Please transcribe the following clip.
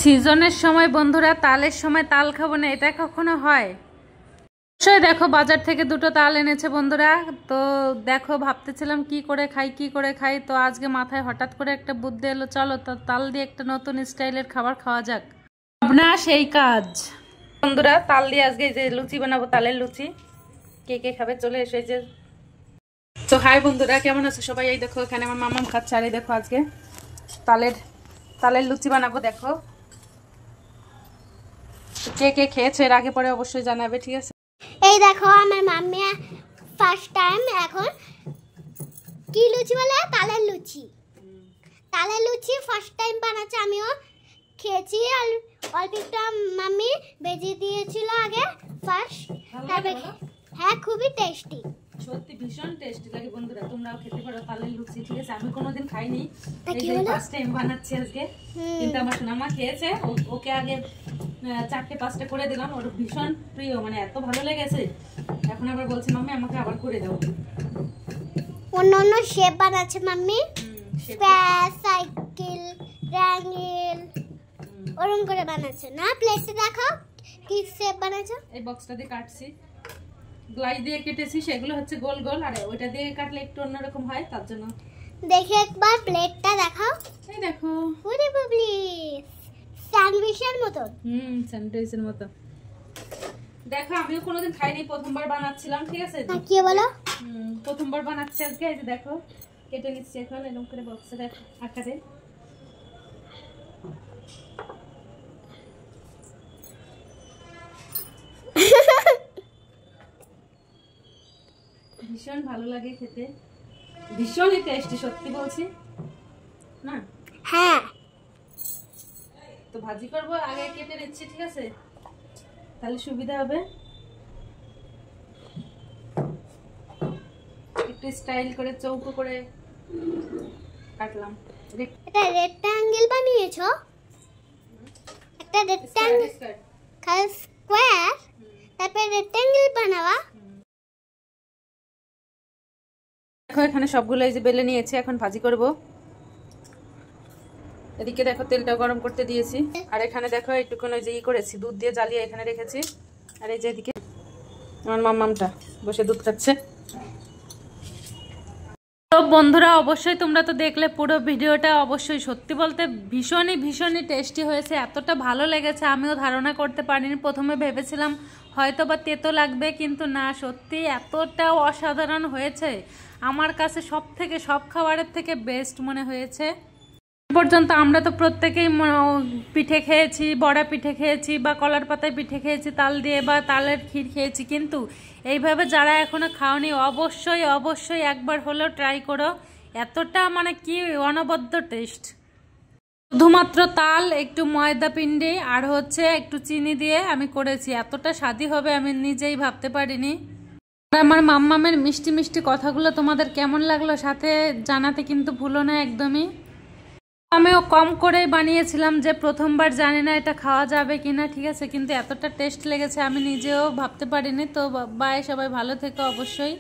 সিজনের সময় বন্ধুরা তালের সময় তাল খাবো না, এটা কখনো হয়? অবশ্যই দেখো বাজার থেকে দুটো তাল এনেছে বন্ধুরা। তো দেখো ভাবতেছিলাম কি করে খাই, তো আজকে মাথায় হঠাৎ করে একটা বুদ্ধি এলো, চলো তাল দিয়ে একটা নতুন স্টাইলের খাবার খাওয়া যাক। ভাবনা সেই কাজ বন্ধুরা, তাল দিয়ে আজকে যে লুচি বানাবো, তালের লুচি। কে কে খাবে চলে এসে যে। তো হাই বন্ধুরা, কেমন আছো সবাই? এই দেখো এখানে আমার মামাম খাচ্ছে, আর এই দেখো আজকে তালের লুচি বানাবো। দেখো কে কে খেয়েছে এর আগে পরে অবশ্যই জানাবে, ঠিক আছে? এই দেখো আমার মাম্মি ফার্স্ট টাইম এখন কি লুচি বলে, তালের লুচি ফার্স্ট টাইম বানাচ্ছে। আমিও খেয়েছি, আর অল্প একটু মাম্মি ভেজে দিয়েছিল আগে ফার্স্ট। হ্যাঁ, খুবই টেস্টি, সত্যি ভীষণ টেস্টি লাগে বন্ধুরা, তোমরাও খেতে পারো তালের লুচি, ঠিক আছে? আমি কোনোদিন খাইনি, এই যে ফার্স্ট টাইম বানাচ্ছি আজকে। কিন্তু আমার সোনামা খেয়েছে, ওকে আগে 4-5টা করে দিলাম, ওর ভীষণ প্রিয়, মানে এত ভালো লেগেছে। এখন আবার বলছে মাম্মি আমাকে আবার করে দাও। অন্য শেপ বানাচ্ছে মাম্মি, স্কয়ার, সাইকেল, ট্রায়াঙ্গেল, ওরকম করে বানাচ্ছে না। প্লেটে দেখো কি শেপ বানাচ্ছে। এই বক্সটা দিয়ে কাটছি, গ্লাই দিয়ে কেটেছি, সেগুলো হচ্ছে গোল গোল, আর ওইটা দিয়ে কাটলে একটু অন্যরকম হয়, তার জন্য। দেখে একবার প্লেটটা দেখাও। এই দেখো, ওরে বাবলি, স্যান্ডউইচের মতো। স্যান্ডউইচের মতো। দেখো আমিও কোনোদিন খাইনি, প্রথমবার বানাচ্ছিলাম, ঠিক আছে? কি বলো? প্রথমবার বানাচ্ছি আজকে। এই যে দেখো কেটে নিচ্ছি এখন এরকম করে বক্সের আকারে। ভীষণ ভালো লাগে খেতে, ভীষণই টেস্টি, সত্যি বলছি না? হ্যাঁ। তো ভাজি করব, আগে কেটে নিচ্ছি, ঠিক আছে? তাহলে সুবিধা হবে, একটু স্টাইল করে চৌকো করে কাটলাম। এটা রেক্ট্যাঙ্গেল বানিয়েছো? একটা রেক্ট্যাঙ্গেল খালি স্কয়ার, তারপর রেক্ট্যাঙ্গেল বানাবা। দেখো এখানে সবগুলো এই যে বেলে নিয়েছি, এখন ভাজি করব। এদিকে দেখো তেলটা গরম করতে দিয়েছি, আর এখানে দেখো একটুখানি ওই যে করেছি, দুধ দিয়ে জ্বালিয়ে এখানে রেখেছি। আর এই যে এদিকে আমার মাম্মামটা বসে দুধ খাচ্ছে। তো বন্ধুরা অবশ্যই তোমরা তো দেখলে পুরো ভিডিওটা, অবশ্যই সত্যি বলতে ভীষণই টেস্টি হয়েছে, এতটা ভালো লেগেছে আমিও ধারণা করতে পারিনি। প্রথমে ভেবেছিলাম হয়তো বা তেতো লাগবে, কিন্তু না, সত্যি এতটা অসাধারণ হয়েছে। আমার কাছে সব খাবারের থেকে বেস্ট মনে হয়েছে পর্যন্ত। আমরা তো প্রত্যেকেই পিঠে খেয়েছি, বড়া পিঠে খেয়েছি, বা কলার পাতায় পিঠে খেয়েছি তাল দিয়ে, বা তালের ক্ষীর খেয়েছি, কিন্তু এইভাবে যারা এখনো খাওনি অবশ্যই একবার হলেও ট্রাই করো। এতটা মানে কি অনবদ্য টেস্ট। শুধুমাত্র তাল, একটু ময়দা পিণ্ডি আর হচ্ছে একটু চিনি দিয়ে আমি করেছি, এতটা স্বাদই হবে আমি নিজেই ভাবতে পারিনি। আমার মাম্মামের মিষ্টি কথাগুলো তোমাদের কেমন লাগলো সাথে জানাতে কিন্তু ভুলো না একদমই। আমিও কম করেই বানিয়েছিলাম, যে প্রথমবার জানি না এটা খাওয়া যাবে কিনা, ঠিক আছে? কিন্তু এতটা টেস্ট লেগেছে আমি নিজেও ভাবতে পারিনি। তো বাই, সবাই ভালো থেকো অবশ্যই।